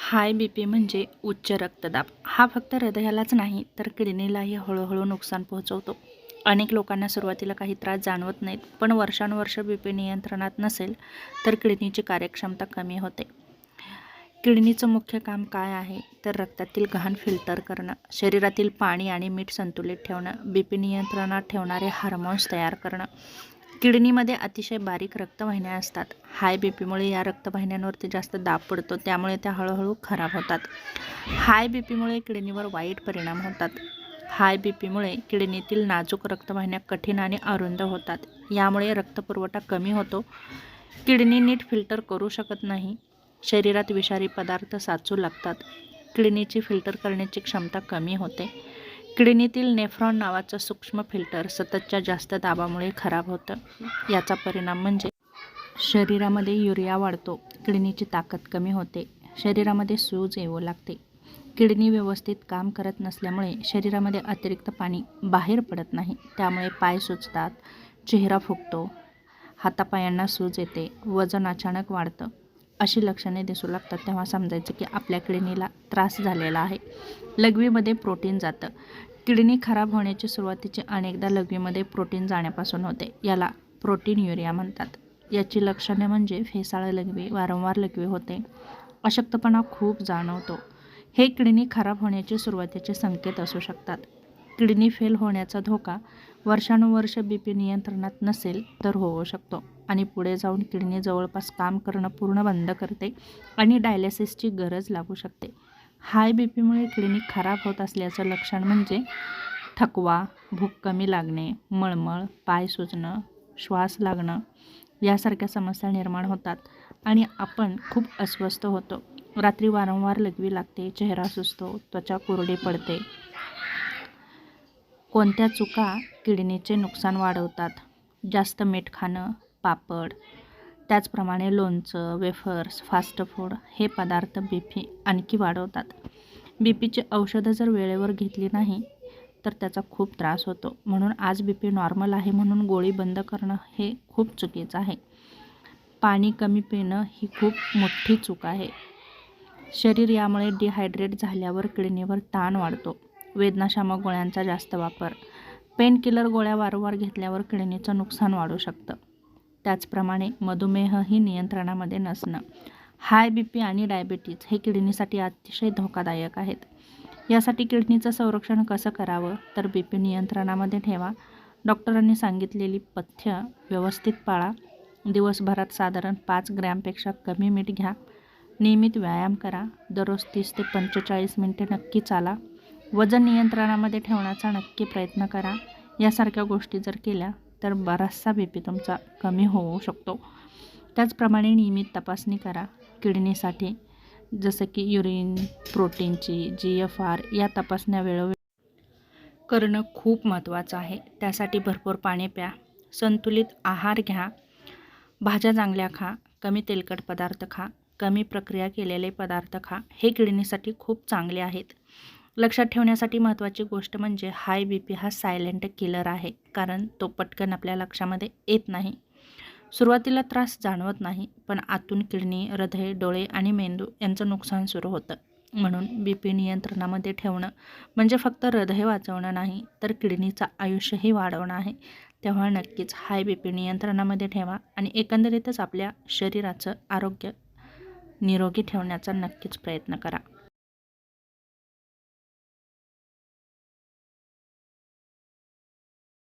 High BP म्हणजे उच्च रक्तदाब. हा फक्त हृदयालाच नाही तर किडनीलाही हळूहळू नुकसान पोहोचवतो. अनेक लोकांना सुरुवातीला काही त्रास जाणवत नाहीत, पण वर्षानुवर्ष बीपी नियंत्रणात नसेल तर किडनीची कार्यक्षमता कमी होते. किडनीचं मुख्य काम काय आहे तर रक्तातील घाण फिल्टर करणं, शरीरातील पाणी आणि मीठ संतुलित ठेवणं, बीपी नियंत्रणात ठेवणारे हार्मोन्स तयार करणं. किडनीमध्ये अतिशय बारीक रक्तवाहिन्या असतात. हाय बीपीमुळे या रक्तवाहिन्यांवरती जास्त दाब पडतो, त्यामुळे त्या हळूहळू खराब होतात. हाय बीपीमुळे किडनीवर वाईट परिणाम होतात. हाय बीपीमुळे किडनीतील नाजूक रक्तवाहिन्या कठीण आणि अरुंद होतात. यामुळे रक्तपुरवठा कमी होतो. किडनी नीट फिल्टर करू शकत नाही. शरीरात विषारी पदार्थ साचू लागतात. किडनीची फिल्टर करण्याची क्षमता कमी होते. किडनीतील नेफ्रॉन नावाचं सूक्ष्म फिल्टर सततच्या जास्त दाबामुळे खराब होतं. याचा परिणाम म्हणजे शरीरामध्ये युरिया वाढतो, किडनीची ताकद कमी होते, शरीरामध्ये सूज येऊ लागते. किडनी व्यवस्थित काम करत नसल्यामुळे शरीरामध्ये अतिरिक्त पाणी बाहेर पडत नाही. त्यामुळे पाय सुजतात, चेहरा फुगतो, हातापायांना सूज येते, वजन अचानक वाढतं. अशी लक्षणे दिसू लागतात तेव्हा समजायचं की आपल्या किडनीला त्रास झालेला आहे. लघवीमध्ये प्रोटीन जातं. किडनी खराब होण्याची सुरुवातीची अनेकदा लघवीमध्ये प्रोटीन जाण्यापासून होते. याला प्रोटीन युरिया म्हणतात. याची लक्षणे म्हणजे फेसाळ लघवी, वारंवार लघवी होते, अशक्तपणा खूप जाणवतो. हे किडनी खराब होण्याचे सुरुवातीचे संकेत असू शकतात. किडनी फेल होण्याचा धोका वर्षानुवर्ष बीपी नियंत्रणात नसेल तर होऊ शकतो आणि पुढे जाऊन किडनी जवळपास काम करणं पूर्ण बंद करते आणि डायलिसिसची गरज लागू शकते. हाय बीपीमुळे किडनी खराब होत असल्याचं लक्षण म्हणजे थकवा, भूक कमी लागणे, मळमळ, पाय सुजणं, श्वास लागणं यासारख्या समस्या निर्माण होतात आणि आपण खूप अस्वस्थ होतो. रात्री वारंवार लघवी लागते, चेहरा सुजतो, त्वचा कोरडी पडते. कोणत्या चुका किडनीचे नुकसान वाढवतात? जास्त मीठ खाणं, पापड, त्याचप्रमाणे लोणचं, वेफर्स, फास्ट फूड हे पदार्थ बीपी आणखी वाढवतात. बीपीची औषधं जर वेळेवर घेतली नाही तर त्याचा खूप त्रास होतो. म्हणून आज बीपी नॉर्मल आहे म्हणून गोळी बंद करणं हे खूप चुकीचं आहे. पाणी कमी पिणं ही खूप मोठी चूक आहे. शरीर यामुळे डिहायड्रेट झाल्यावर किडनीवर ताण वाढतो. वेदनाशामक गोळ्यांचा जास्त वापर, पेन किलर गोळ्या वारंवार घेतल्यावर किडनीचं नुकसान वाढू शकतं. त्याचप्रमाणे मधुमेहही नियंत्रणामध्ये नसणं. हाय बीपी आणि डायबिटीज हे किडनीसाठी अतिशय धोकादायक आहेत. यासाठी किडनीचं संरक्षण कसं करावं तर बीपी नियंत्रणामध्ये ठेवा. डॉक्टरांनी सांगितलेली पथ्य व्यवस्थित पाळा. दिवसभरात साधारण 5 ग्रॅमपेक्षा कमी मीठ घ्या. नियमित व्यायाम करा. दररोज 30 ते 45 मिनिटे नक्की चाला. वजन नियंत्रणामध्ये ठेवण्याचा नक्की प्रयत्न करा. यासारख्या गोष्टी जर केल्या तर बराचसा बीपी तुमचा कमी होऊ शकतो. त्याचप्रमाणे नियमित तपासणी करा किडनीसाठी, जसं की युरिन, प्रोटीनची, GFR या तपासण्या वेळोवेळी करणं खूप महत्त्वाचं आहे. त्यासाठी भरपूर पाणी प्या, संतुलित आहार घ्या, भाज्या चांगल्या खा, कमी तेलकट पदार्थ खा, कमी प्रक्रिया केलेले पदार्थ खा. हे किडनीसाठी खूप चांगले आहेत. लक्षात ठेवण्यासाठी महत्त्वाची गोष्ट म्हणजे हाय बीपी हा सायलेंट किलर आहे, कारण तो पटकन आपल्या लक्षामध्ये येत नाही. सुरुवातीला त्रास जाणवत नाही, पण आतून किडनी, हृदय, डोळे आणि मेंदू यांचं नुकसान सुरू होतं. म्हणून बीपी नियंत्रणामध्ये ठेवणं म्हणजे फक्त हृदय वाचवणं नाही तर किडनीचं आयुष्यही वाढवणं आहे. तेव्हा नक्कीच हाय बीपी नियंत्रणामध्ये ठेवा आणि एकंदरीतच आपल्या शरीराचं आरोग्य निरोगी ठेवण्याचा नक्कीच प्रयत्न करा.